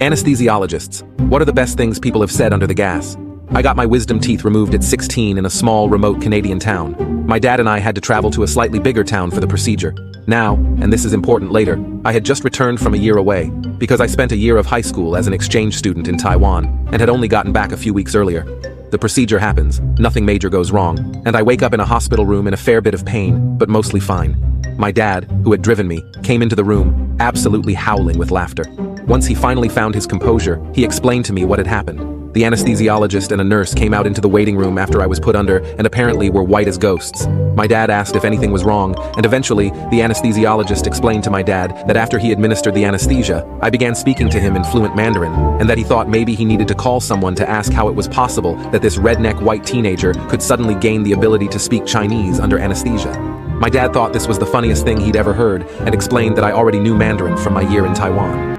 Anesthesiologists. What are the best things people have said under the gas? I got my wisdom teeth removed at 16 in a small, remote Canadian town. My dad and I had to travel to a slightly bigger town for the procedure. Now, and this is important later, I had just returned from a year away, because I spent a year of high school as an exchange student in Taiwan, and had only gotten back a few weeks earlier. The procedure happens, nothing major goes wrong, and I wake up in a hospital room in a fair bit of pain, but mostly fine. My dad, who had driven me, came into the room, absolutely howling with laughter. Once he finally found his composure, he explained to me what had happened. The anesthesiologist and a nurse came out into the waiting room after I was put under and apparently were white as ghosts. My dad asked if anything was wrong, and eventually, the anesthesiologist explained to my dad that after he administered the anesthesia, I began speaking to him in fluent Mandarin, and that he thought maybe he needed to call someone to ask how it was possible that this redneck white teenager could suddenly gain the ability to speak Chinese under anesthesia. My dad thought this was the funniest thing he'd ever heard, and explained that I already knew Mandarin from my year in Taiwan.